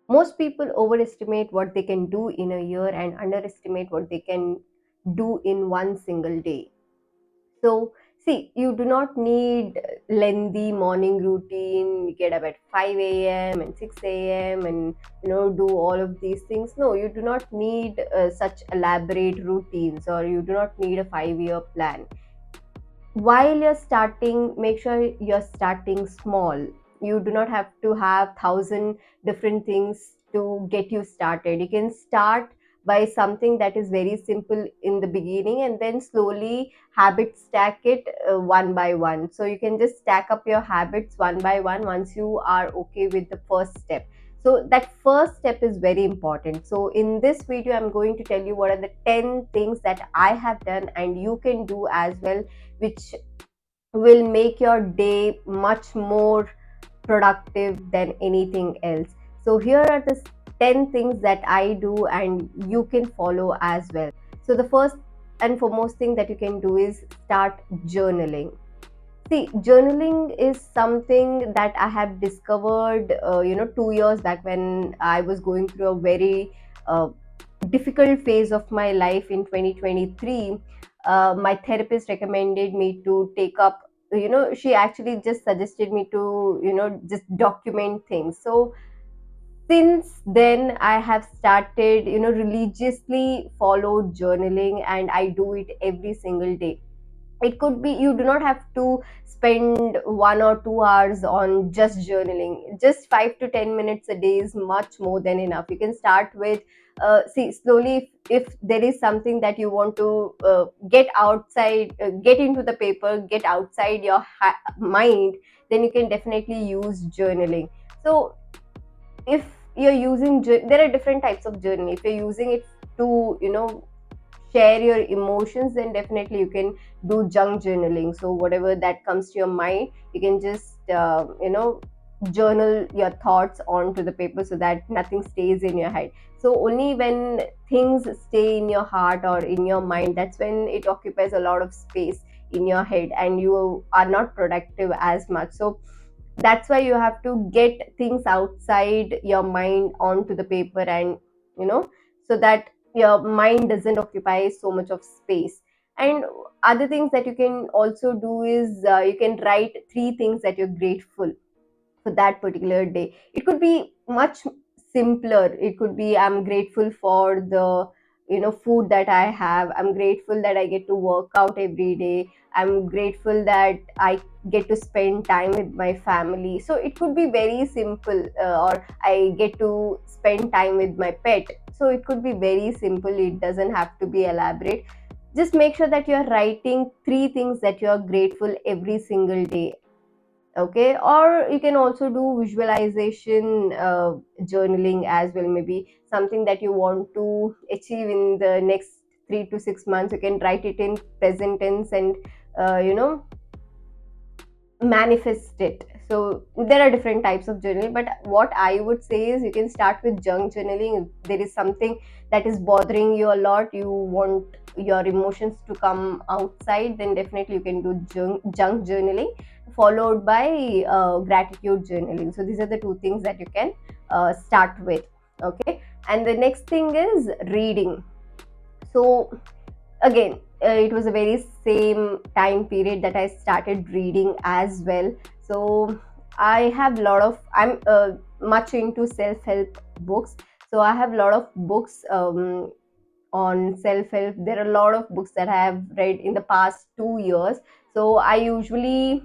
Most people overestimate what they can do in a year and underestimate what they can do in one single day. So, see, you do not need lengthy morning routine. You get up at 5 a.m. and 6 a.m. and do all of these things. No, you do not need such elaborate routines, or you do not need a 5 year plan. While you're starting, make sure you're starting small. You do not have to have thousand different things to get you started. You can start by something that is very simple in the beginning, and then slowly habit stack it one by one. So you can just stack up your habits one by one once you are okay with the first step. So that first step is very important. So in this video, I'm going to tell you what are the 10 things that I have done and you can do as well, which will make your day much more productive than anything else. So here are the 10 things that I do and you can follow as well. So the first and foremost thing that you can do is start journaling. See, journaling is something that I have discovered 2 years back when I was going through a very uh, difficult phase of my life in 2023. My therapist recommended me to take up, she actually just suggested me to just document things. So since then I have started religiously follow journaling, and I do it every single day. It could be, you do not have to spend 1 or 2 hours on just journaling. Just 5 to 10 minutes a day is much more than enough. You can start with see, slowly, if there is something that you want to get outside, get into the paper, get outside your mind, then you can definitely use journaling. So if you're using there are different types of journey. If you're using it to share your emotions, then definitely you can do junk journaling. So whatever that comes to your mind, you can just journal your thoughts onto the paper so that nothing stays in your head. So only when things stay in your heart or in your mind, that's when it occupies a lot of space in your head and you are not productive as much. So that's why you have to get things outside your mind onto the paper, and so that your mind doesn't occupy so much of space. And other things that you can also do is you can write 3 things that you're grateful for that particular day. It could be much simpler. It could be, I'm grateful for the food that I have. I'm grateful that I get to work out every day. I'm grateful that I get to spend time with my family. So it could be very simple, or I get to spend time with my pet. So it could be very simple. It doesn't have to be elaborate. Just make sure that you're writing 3 things that you're grateful every single day. Okay, or you can also do visualization journaling as well. Maybe something that you want to achieve in the next 3 to 6 months, you can write it in present tense and manifest it. So there are different types of journaling, but what I would say is you can start with junk journaling. If there is something that is bothering you a lot, you want your emotions to come outside, then definitely you can do junk journaling, followed by gratitude journaling. So these are the 2 things that you can start with. Okay, and the next thing is reading. So again, it was a very same time period that I started reading as well. So I have a lot of, I'm much into self-help books. So I have a lot of books on self-help. There are a lot of books that I have read in the past 2 years. So I usually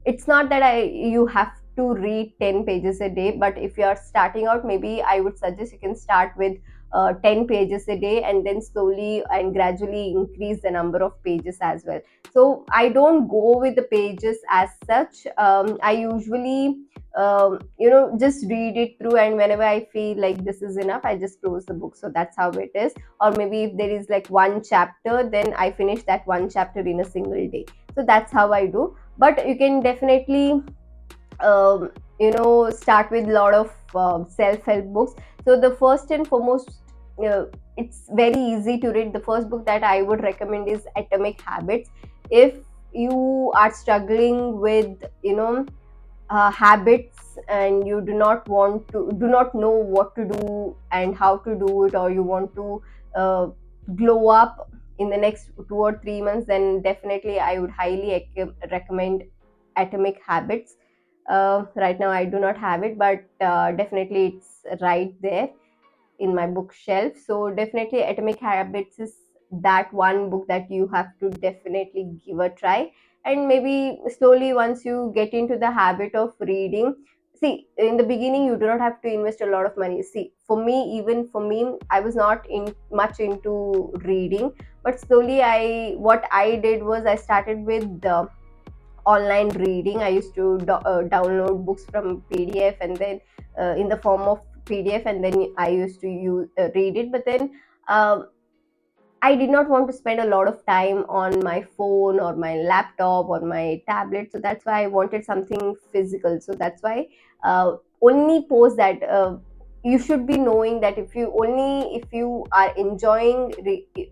it's not that I you have to read 10 pages a day, but if you are starting out, maybe I would suggest you can start with 10 pages a day, and then slowly and gradually increase the number of pages as well. So I don't go with the pages as such. I usually just read it through, and whenever I feel like this is enough, I just close the book. So that's how it is. Or maybe if there is like one chapter, then I finish that one chapter in a single day. So that's how I do. But you can definitely start with a lot of self-help books. So the first and foremost, it's very easy to read. The first book that I would recommend is Atomic Habits. If you are struggling with habits and you do not know what to do and how to do it, or you want to uh, glow up in the next 2 or 3 months, then definitely I would highly recommend Atomic Habits. Right now I do not have it, but definitely it's right there in my bookshelf. So definitely Atomic Habits is that one book that you have to definitely give a try. And maybe slowly, once you get into the habit of reading, see, in the beginning you do not have to invest a lot of money. See, for me, even for me, I was not in much into reading, but slowly what I did was I started with the online reading. I used to download books from PDF, and then in the form of PDF, and then I used to read it. But then um, I did not want to spend a lot of time on my phone or my laptop or my tablet, so that's why I wanted something physical. So that's why only post that you should be knowing that if you are enjoying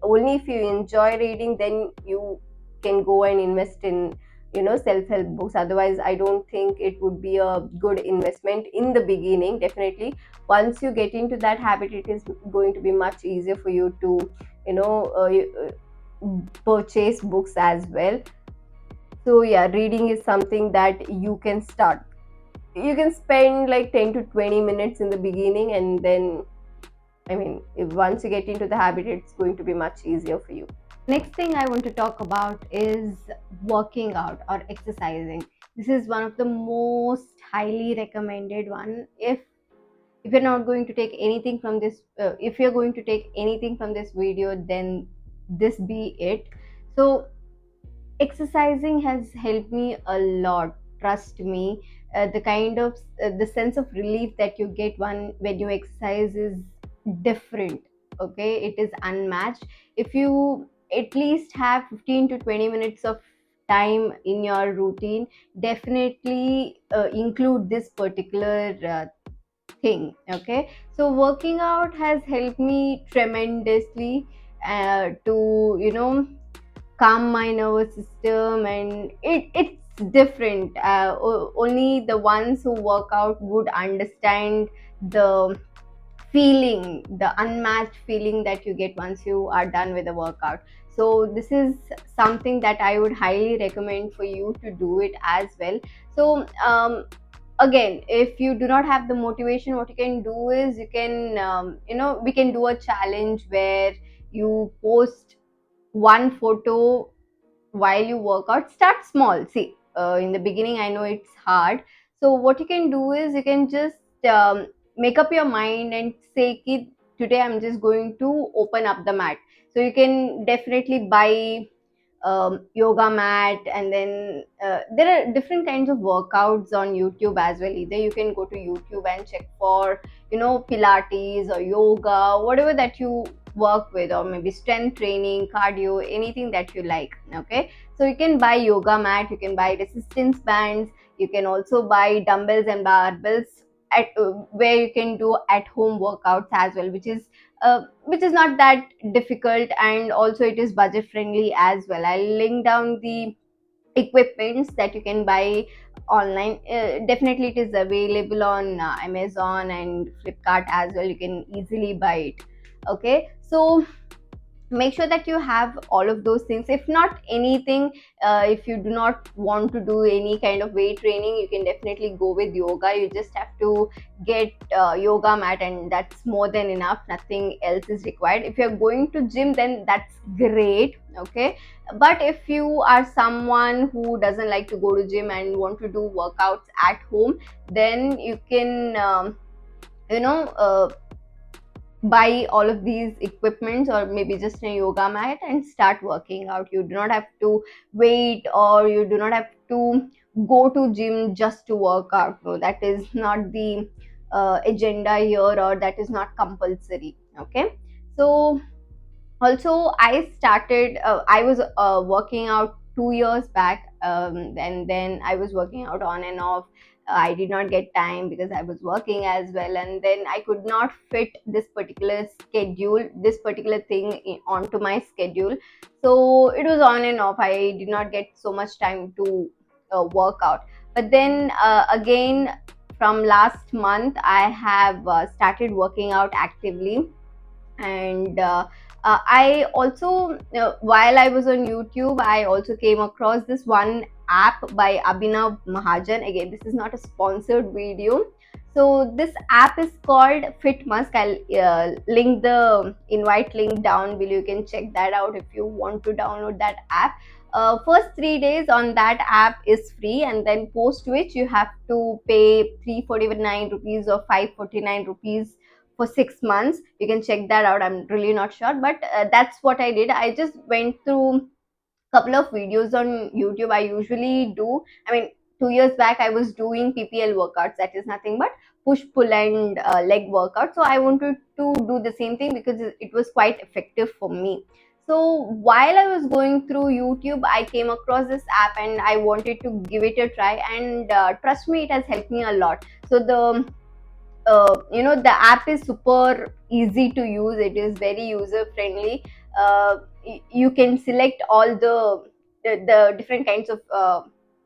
only if you enjoy reading, then you can go and invest in self-help books. Otherwise, I don't think it would be a good investment in the beginning. Definitely, once you get into that habit, it is going to be much easier for you to you know uh, purchase books as well. So yeah, reading is something that you can start. You can spend like 10 to 20 minutes in the beginning, and then if once you get into the habit, it's going to be much easier for you. Next thing I want to talk about is working out or exercising. This is one of the most highly recommended one. If you're not going to take anything from this if you're going to take anything from this video, then this be it. So exercising has helped me a lot, trust me. The sense of relief that you get one when you exercise is different. Okay, it is unmatched. If you at least have 15 to 20 minutes of time in your routine, definitely include this particular thing. Okay, so working out has helped me tremendously to calm my nervous system, and it's different. Only the ones who work out would understand the the unmatched feeling that you get once you are done with the workout. So this is something that I would highly recommend for you to do it as well. So again, if you do not have the motivation, what you can do is you can we can do a challenge where you post one photo while you work out. Start small. See, in the beginning I know it's hard. So what you can do is you can just make up your mind and say ki, today I'm just going to open up the mat. So you can definitely buy yoga mat, and then there are different kinds of workouts on YouTube as well. Either you can go to YouTube and check for Pilates or yoga, whatever that you work with, or maybe strength training, cardio, anything that you like. Okay, so you can buy yoga mat, you can buy resistance bands, you can also buy dumbbells and barbells where you can do at home workouts as well, which is not that difficult, and also it is budget friendly as well. I'll link down the equipments that you can buy online. Definitely it is available on Amazon and Flipkart as well. You can easily buy it. Okay, so make sure that you have all of those things. If not anything, if you do not want to do any kind of weight training, you can definitely go with yoga. You just have to get yoga mat, and that's more than enough. Nothing else is required. If you're going to gym, then that's great. Okay, but if you are someone who doesn't like to go to gym and want to do workouts at home, then you can you know uh, buy all of these equipments, or maybe just a yoga mat, and start working out. You do not have to wait, or you do not have to go to gym just to work out. No, that is not the agenda here, or that is not compulsory. Okay, so also I was working out 2 years back, and then I was working out on and off. I did not get time because I was working as well, and then I could not fit this particular thing onto my schedule. So it was on and off. I did not get so much time to work out. But then again, from last month I have started working out actively. And I also, while I was on YouTube, I also came across this one app by Abhinav Mahajan. Again, this is not a sponsored video. So this app is called Fit Musk. I'll link the invite link down below. You can check that out if you want to download that app. First 3 days on that app is free, and then post which you have to pay 349 rupees or 549 rupees for 6 months. You can check that out. I'm really not sure, but that's what I did. I just went through couple of videos on YouTube. I usually do, I mean, 2 years back I was doing PPL workouts, that is nothing but push pull and leg workout. So I wanted to do the same thing because it was quite effective for me. So while I was going through YouTube, I came across this app and I wanted to give it a try, and trust me, it has helped me a lot. So the app is super easy to use. It is very user friendly. You can select all the different kinds of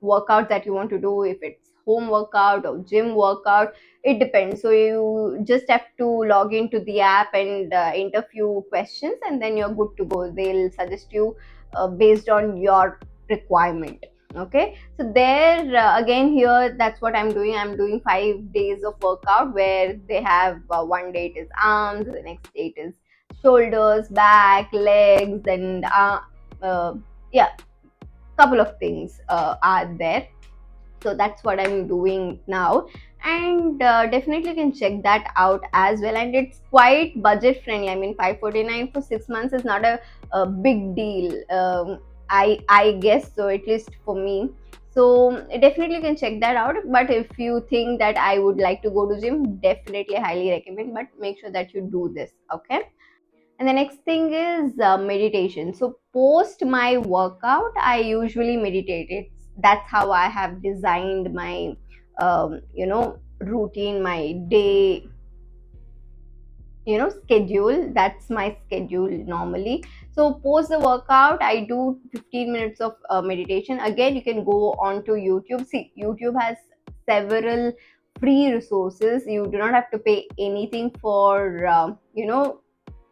workouts that you want to do, if it's home workout or gym workout, it depends. So you just have to log into the app and enter few questions, and then you're good to go. They'll suggest you based on your requirement. Okay, so there, again, here that's what I'm doing. I'm doing 5 days of workout where they have one day it is arms, the next day it is shoulders, back, legs, and yeah, couple of things are there. So that's what I'm doing now, and definitely can check that out as well. And it's quite budget friendly. I mean, 549 for 6 months is not a big deal. I guess so, at least for me. So definitely can check that out. But if you think that I would like to go to gym, definitely highly recommend, but make sure that you do this. Okay. And the next thing is meditation. So post my workout, I usually meditate. That's how I have designed my, routine, my day, schedule. That's my schedule normally. So post the workout, I do 15 minutes of meditation. Again, you can go on to YouTube. See, YouTube has several free resources. You do not have to pay anything for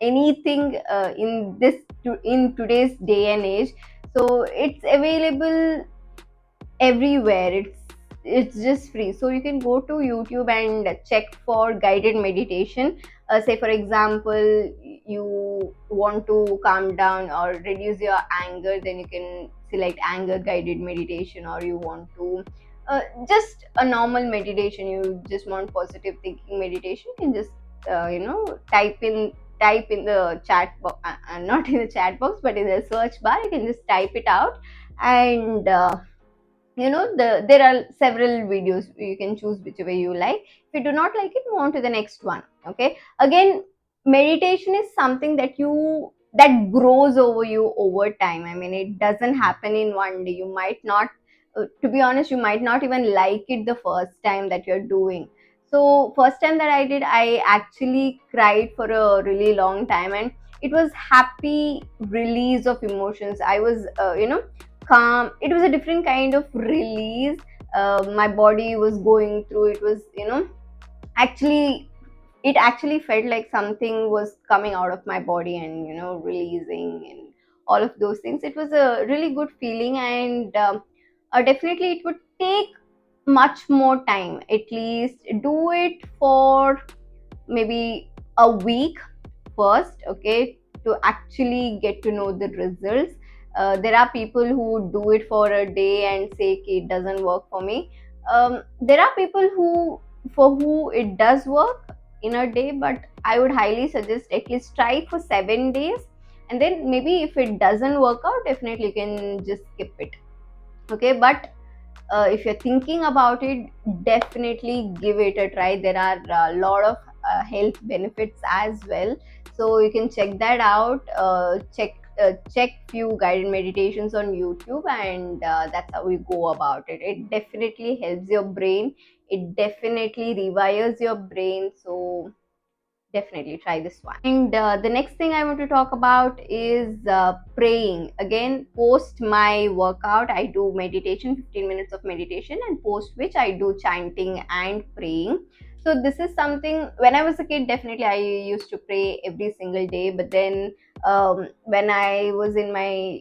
anything in today's day and age. So it's available everywhere. It's just free. So you can go to YouTube and check for guided meditation. Say for example, you want to calm down or reduce your anger, then you can select anger guided meditation. Or you want to just a normal meditation, you just want positive thinking meditation, you can just type in the chat box, not in the chat box but in the search bar. You can just type it out, and there are several videos. You can choose whichever you like. If you do not like it, move on to the next one. Okay, again, meditation is something that grows over you over time. I mean, it doesn't happen in one day. You might not, to be honest, you might not even like it the first time that you're doing. So first time that I did, I actually cried for a really long time, and it was happy release of emotions. I was calm. It was a different kind of release. My body was going through. It was, actually, it actually felt like something was coming out of my body and releasing and all of those things. It was a really good feeling, and definitely it would take much more time. At least do it for maybe a week first, okay, to actually get to know the results. There are people who do it for a day and say, "Okay, it doesn't work for me." There are people for who it does work in a day, but I would highly suggest at least try for 7 days, and then maybe if it doesn't work out, definitely you can just skip it. Okay, but if you're thinking about it, definitely give it a try. There are a lot of health benefits as well, so you can check that out. Check few guided meditations on YouTube, and that's how we go about it. It definitely helps your brain. It definitely rewires your brain. So definitely try this one. And the next thing I want to talk about is praying. Again, post my workout, I do meditation, 15 minutes of meditation, and post which I do chanting and praying. So this is something, when I was a kid, definitely I used to pray every single day. But then when I was in my,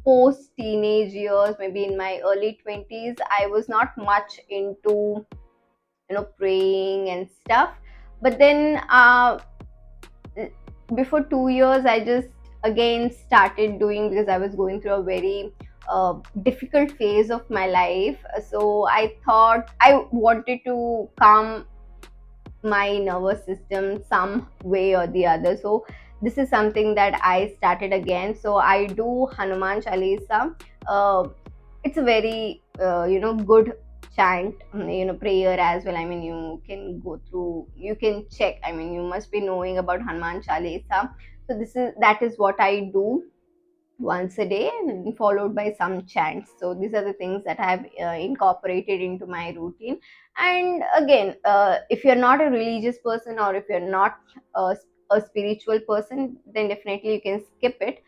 post teenage years, maybe in my early 20s, I was not much into praying and stuff. But then before 2 years I just again started doing, because I was going through a very difficult phase of my life. So I thought I wanted to calm my nervous system some way or the other. So this is something that I started again. So I do Hanuman Chalisa. It's a very good chant, prayer as well. I mean, you can go through, you can check, I mean, you must be knowing about Hanuman Chalisa. So that is what I do once a day, and followed by some chants. So these are the things that I have incorporated into my routine. And again, if you're not a religious person, or if you're not a spiritual person, then definitely you can skip it.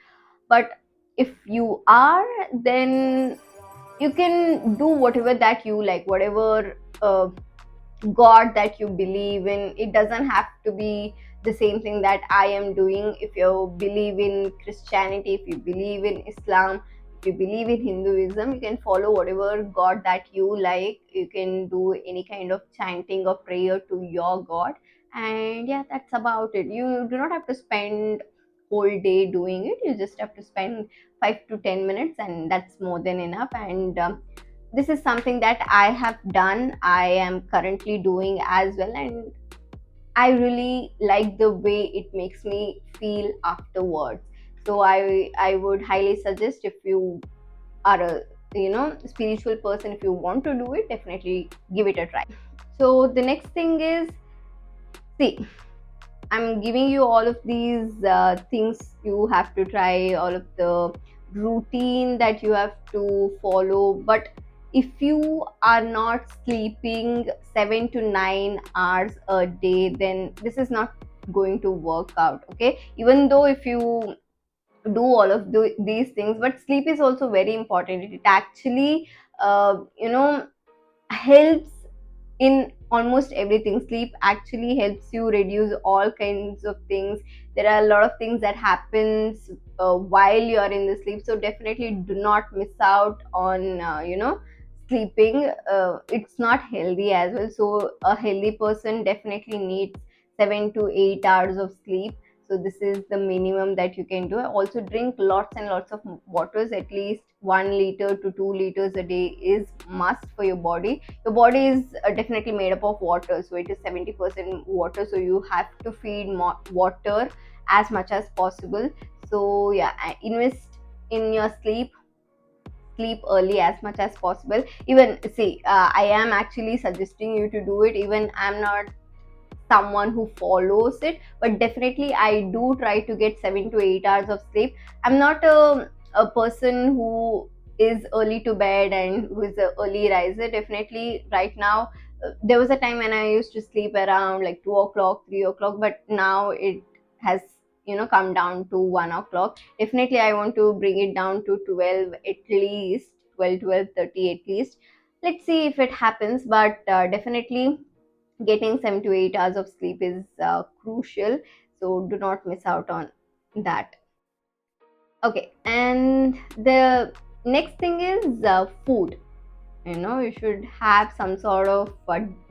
But if you are, then you can do whatever that you like, whatever God that you believe in. It doesn't have to be the same thing that I am doing. If you believe in Christianity, if you believe in Islam, if you believe in Hinduism, you can follow whatever God that you like. You can do any kind of chanting or prayer to your God. And yeah, that's about it. You do not have to spend whole day doing it. You just have to spend 5 to 10 minutes, and that's more than enough. And this is something that I have done, I am currently doing as well, and I really like the way it makes me feel afterwards. So I would highly suggest, if you are a spiritual person, if you want to do it, definitely give it a try. So the next thing is, see, I'm giving you all of these things you have to try, all of the routine that you have to follow. But if you are not sleeping 7 to 9 hours a day, then this is not going to work out. Okay, even though if you do all of these things, but sleep is also very important. It actually helps in almost everything. Sleep actually helps you reduce all kinds of things. There are a lot of things that happens while you are in the sleep. So definitely do not miss out on sleeping. It's not healthy as well. So a healthy person definitely needs 7 to 8 hours of sleep. So this is the minimum that you can do. Also drink lots and lots of waters. At least 1 liter to 2 liters a day is must for your body. Your body is definitely made up of water, so it is 70% water. So you have to feed more water as much as possible. So yeah, invest in your sleep. Sleep early as much as possible. Even see, I am actually suggesting you to do it. Even I'm not someone who follows it, but definitely I do try to get 7 to 8 hours of sleep. I'm not a person who is early to bed and who is an early riser. Definitely right now, there was a time when I used to sleep around like 2 o'clock, 3 o'clock, but now it has come down to 1 o'clock. Definitely I want to bring it down to 12 at least, 12:30 at least. Let's see if it happens, but definitely getting 7 to 8 hours of sleep is crucial. So do not miss out on that. Okay, and the next thing is food. You should have some sort of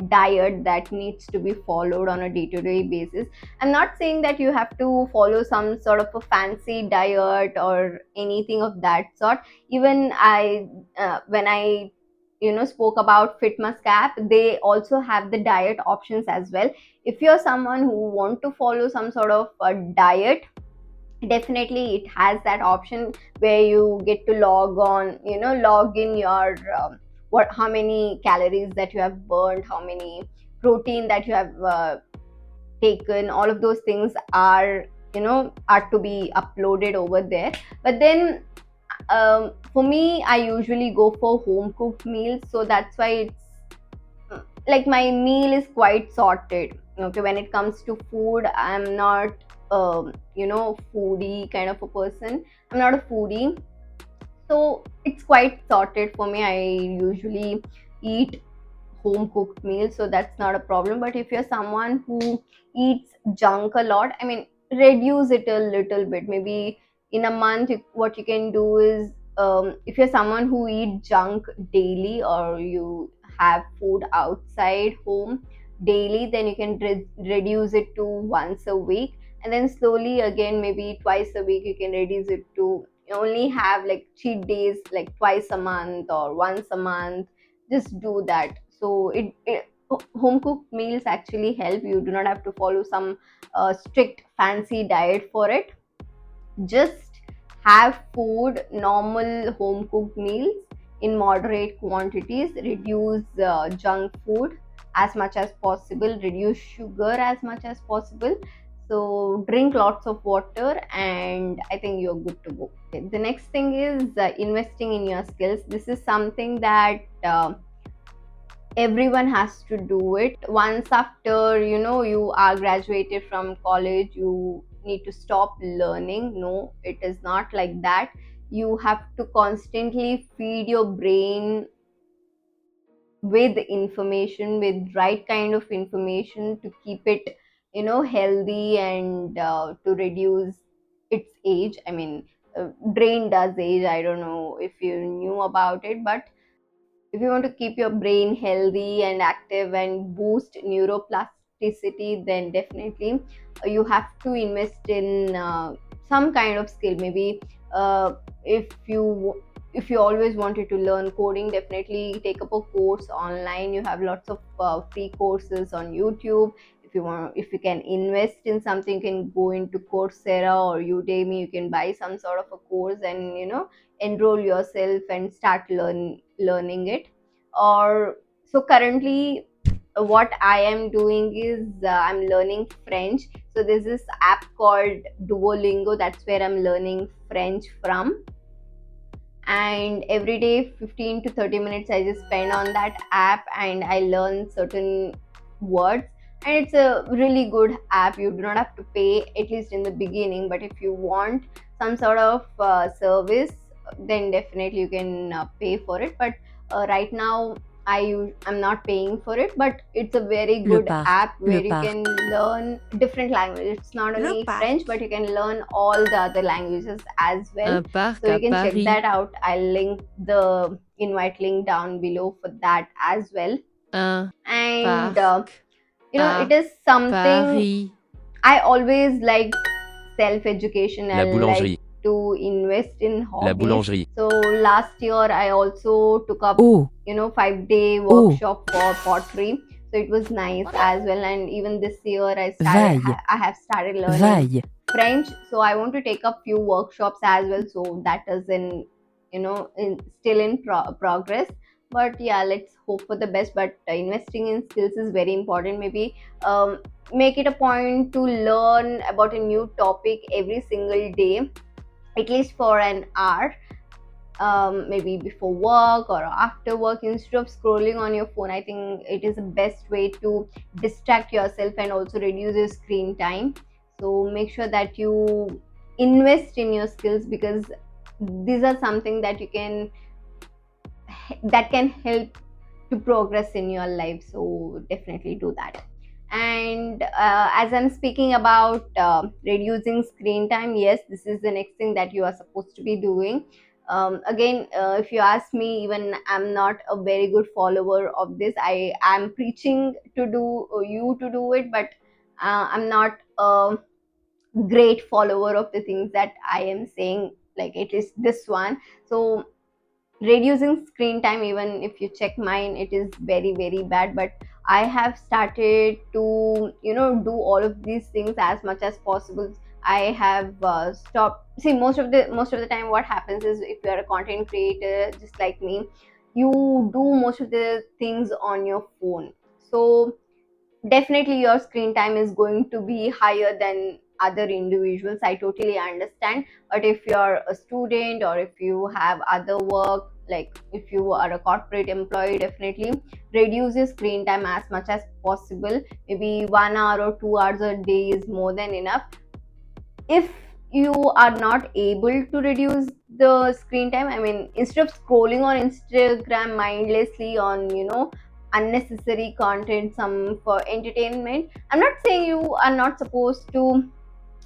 diet that needs to be followed on a day-to-day basis. I'm not saying that you have to follow some sort of a fancy diet or anything of that sort. Even I when I spoke about Fitness Cap, they also have the diet options as well. If you're someone who want to follow some sort of a diet, definitely it has that option where you get to log in your how many calories that you have burned, how many protein that you have taken. All of those things are to be uploaded over there. But then for me, I usually go for home cooked meals, so that's why it's like my meal is quite sorted. Okay, when it comes to food, I'm not foodie kind of a person. I'm not a foodie, so it's quite sorted for me. I usually eat home cooked meal, so that's not a problem. But if you're someone who eats junk a lot, I mean, reduce it a little bit. Maybe in a month, what you can do is, if you're someone who eat junk daily, or you have food outside home daily, then you can reduce it to once a week, and then slowly again maybe twice a week you can reduce it to only have like cheat days, like twice a month or once a month. Just do that. So home cooked meals actually help. You do not have to follow some strict fancy diet for it. Just have food, normal home cooked meals in moderate quantities. Reduce junk food as much as possible. Reduce sugar as much as possible. So drink lots of water, and I think you're good to go. Okay, the next thing is investing in your skills. This is something that everyone has to do it. Once after you are graduated from college, you need to stop learning. No, it is not like that. You have to constantly feed your brain with information, with right kind of information, to keep it healthy, and to reduce its age. I mean, brain does age. I don't know if you knew about it, but if you want to keep your brain healthy and active and boost neuroplasticity, then definitely you have to invest in some kind of skill. Maybe if you always wanted to learn coding, definitely take up a course online. You have lots of free courses on YouTube. If you can invest in something, you can go into Coursera or Udemy. You can buy some sort of a course and enroll yourself and start learning it. Or so currently, what I am doing is, I'm learning French. So there's this app called Duolingo. That's where I'm learning French from. And every day 15 to 30 minutes I just spend on that app, and I learn certain words. And it's a really good app. You do not have to pay, at least in the beginning, but if you want some sort of service, then definitely you can pay for it. But right now I'm not paying for it, but it's a very Le good parc, app le where you can parc, learn different languages. It's not le only French, but parc. you can learn all the other languages as well. Un parc So à you can check Paris. that out. I'll link the invite link down below for that as well. Un And parc it à is something Paris. I always like. Self education, I La like boulangerie. to invest in La hobbies. boulangerie. So last year I also took up Oh, 5-day oh, workshop for pottery. So it was nice as well. And even this year vaille, I have started learning vaille. French. So I want to take up few workshops as well. So that is still in progress. But yeah, let's hope for the best. But investing in skills is very important. Maybe make it a point to learn about a new topic every single day, at least for an hour. Maybe before work or after work, instead of scrolling on your phone. I think it is the best way to distract yourself and also reduce your screen time. So make sure that you invest in your skills, because these are something that can help to progress in your life. So definitely do that. And as I'm speaking about reducing screen time, yes, this is the next thing that you are supposed to be doing. Again, if you ask me, even I'm not a very good follower of this. I am preaching to do you to do it, but I'm not a great follower of the things that I am saying, like it is this one. So reducing screen time, even if you check mine, it is very very bad. But I have started to do all of these things as much as possible. I have stopped. See, most of the time what happens is, if you are a content creator just like me, you do most of the things on your phone. So definitely your screen time is going to be higher than other individuals. I totally understand. But if you're a student, or if you have other work, like if you are a corporate employee, definitely reduce your screen time as much as possible. Maybe 1 hour or 2 hours a day is more than enough. If you are not able to reduce the screen time, I mean, instead of scrolling on Instagram mindlessly on, unnecessary content, some for entertainment, I'm not saying you are not supposed to,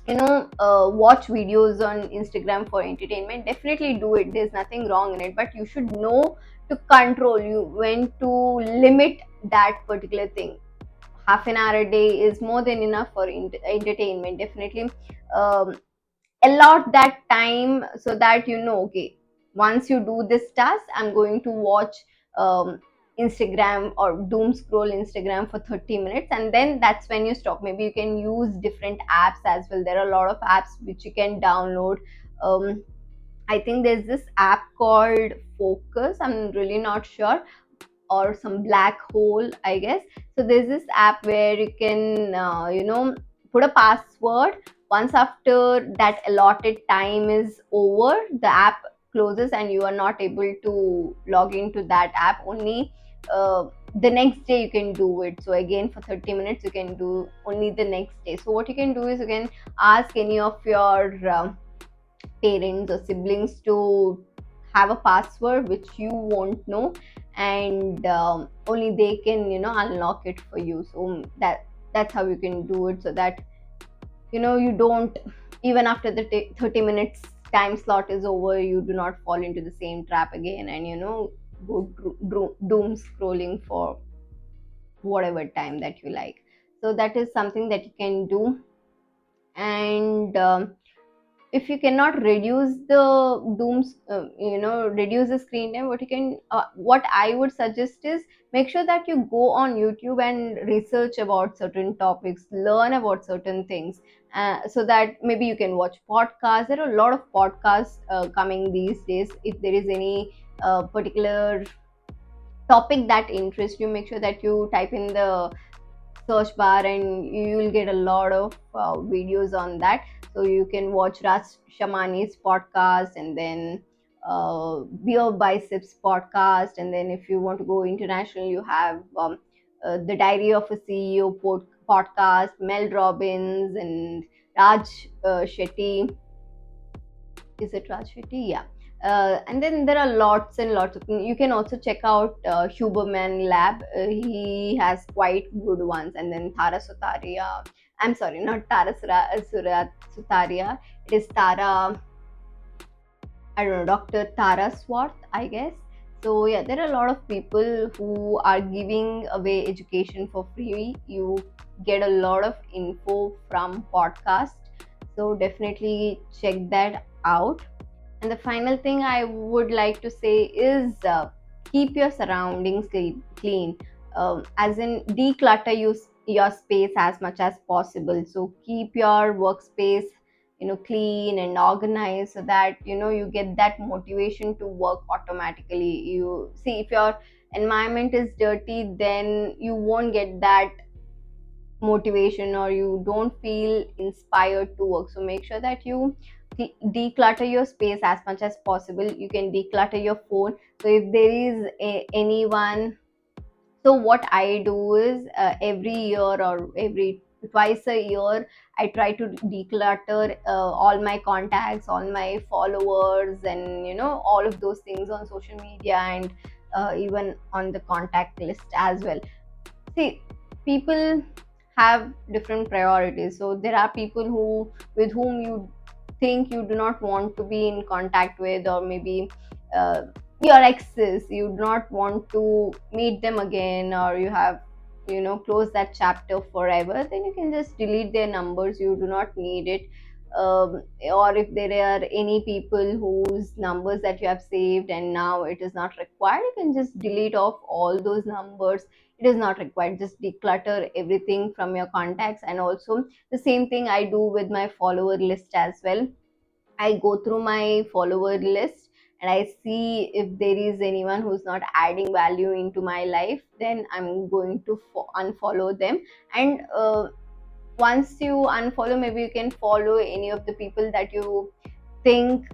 watch videos on Instagram for entertainment. Definitely do it, there's nothing wrong in it, but you should know to control, you when to limit that particular thing. Half an hour a day is more than enough for entertainment. Definitely um, allot that time, so that okay, once you do this task, I'm going to watch um, Instagram or doom scroll Instagram for 30 minutes, and then that's when you stop. Maybe you can use different apps as well. There are a lot of apps which you can download. um, I think there's this app called Focus, I'm really not sure, or some black hole, I guess. So there's this app where you can put a password. Once after that allotted time is over, the app closes and you are not able to log into that app. Only the next day you can do it. So again, for 30 minutes you can do only the next day. So what you can do is you can ask any of your parents or siblings to have a password which you won't know, and only they can unlock it for you. So that's how you can do it, so that you don't, even after the 30 minutes time slot is over, you do not fall into the same trap again, and go doom scrolling for whatever time that you like. So that is something that you can do. And if you cannot reduce the dooms reduce the screen time, what I would suggest is, make sure that you go on YouTube and research about certain topics, learn about certain things, so that maybe you can watch podcasts. There are a lot of podcasts coming these days. If there is any particular topic that interests you, make sure that you type in the search bar and you will get a lot of videos on that. So you can watch Raj Shamani's podcast, and then Beer Biceps podcast, and then if you want to go international, you have the Diary of a CEO podcast, Mel Robbins and Raj Shetty. Is it Raj Shetty? Yeah. And then there are lots and lots of things. You can also check out Huberman Lab. He has quite good ones. And then Tara Sutaria. I'm sorry, not Sutaria. It is Tara, I don't know, Dr. Tara Swarth, I guess. So yeah, there are a lot of people who are giving away education for free. You get a lot of info from podcast. So definitely check that out. And the final thing I would like to say is, keep your surroundings clean. As in, declutter your space as much as possible. So keep your workspace, clean and organized, so that you get that motivation to work automatically. You see, if your environment is dirty, then you won't get that motivation, or you don't feel inspired to work. So make sure that you declutter your space as much as possible. You can declutter your phone. So if there is anyone, so what I do is, every year or every twice a year, I try to declutter all my contacts, all my followers, and all of those things on social media, and even on the contact list as well. See, people have different priorities. So there are people who, with whom you think you do not want to be in contact with, or maybe uh, your exes, you do not want to meet them again, or you have closed that chapter forever. Then you can just delete their numbers, you do not need it. Or if there are any people whose numbers that you have saved and now it is not required, you can just delete off all those numbers. It is not required, just declutter everything from your contacts. And also the same thing I do with my follower list as well. I go through my follower list and I see if there is anyone who's not adding value into my life, then I'm going to unfollow them. And once you unfollow, maybe you can follow any of the people that you think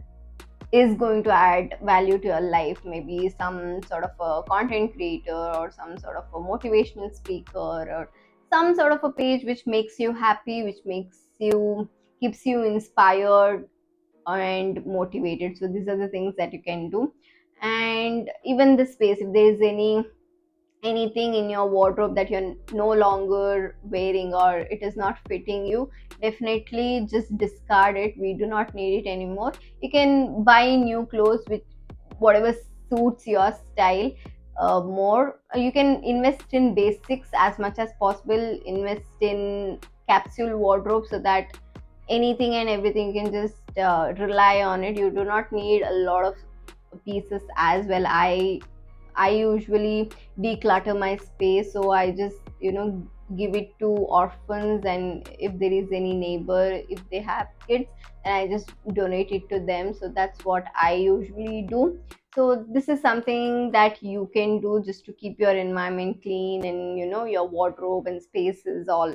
is going to add value to your life, maybe some sort of a content creator or some sort of a motivational speaker or some sort of a page which makes you happy, which makes you keeps you inspired and motivated. So these are the things that you can do. And even the space, if there is anything in your wardrobe that you're no longer wearing or it is not fitting you, definitely just discard it. We do not need it anymore. You can buy new clothes with whatever suits your style more. You can invest in basics as much as possible, invest in capsule wardrobe so that anything and everything you can just rely on it. You do not need a lot of pieces as well. I usually declutter my space, so I just give it to orphans, and if there is any neighbor, if they have kids, then I just donate it to them. So that's what I usually do. So this is something that you can do just to keep your environment clean, and your wardrobe and space is all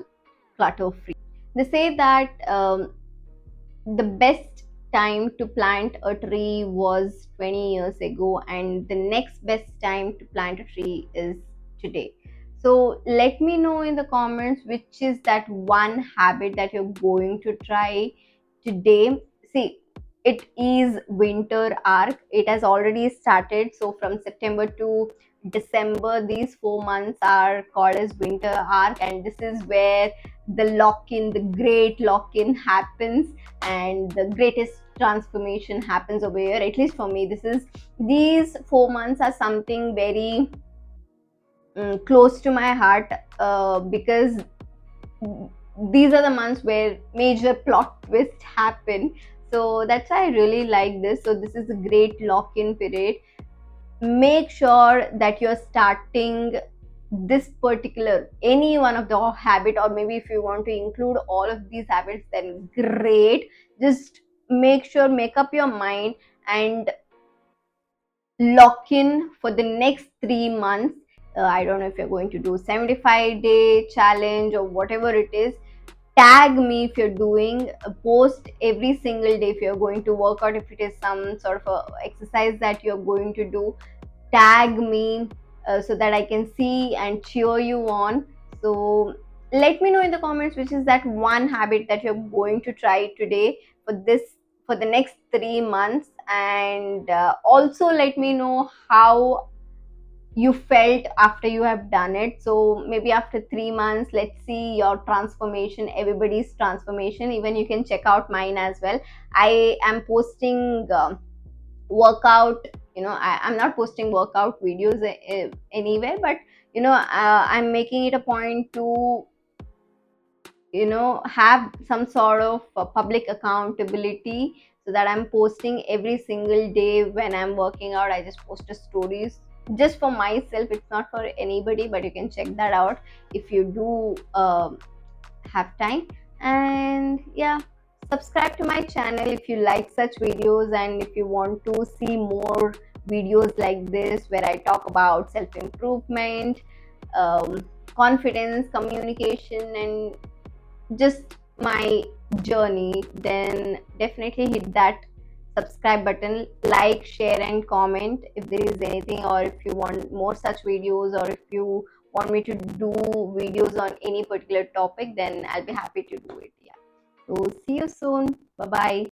clutter free. They say that the best time to plant a tree was 20 years ago, and the next best time to plant a tree is today. So let me know in the comments which is that one habit that you're going to try today. See, it is winter arc, it has already started. So from September to December, these 4 months are called as winter arc, and this is where the lock-in, the great lock-in happens, and the greatest transformation happens over here. At least for me, these 4 months are something very close to my heart, because these are the months where major plot twists happen. So that's why I really like this. So this is a great lock-in period. Make sure that you're starting this particular any one of the habit, or maybe if you want to include all of these habits, then great. Just make up your mind and lock in for the next 3 months. I don't know if you're going to do 75-day challenge or whatever it is. Tag me if you're doing, post every single day if you're going to work out, if it is some sort of a exercise that you're going to do. Tag me so that I can see and cheer you on. So let me know in the comments which is that one habit that you're going to try today for the next 3 months. And also let me know how you felt after you have done it. So maybe after 3 months, let's see your transformation, everybody's transformation. Even you can check out mine as well. I am posting workout, I'm not posting workout videos anywhere, but I'm making it a point to have some sort of public accountability, so that I'm posting every single day. When I'm working out, I just post a stories just for myself. It's not for anybody, but you can check that out if you do have time. And yeah, subscribe to my channel if you like such videos, and if you want to see more videos like this where I talk about self improvement, confidence, communication, and just my journey, then definitely hit that subscribe button, like, share, and comment if there is anything, or if you want more such videos, or if you want me to do videos on any particular topic, then I'll be happy to do it. Yeah. So see you soon. Bye bye.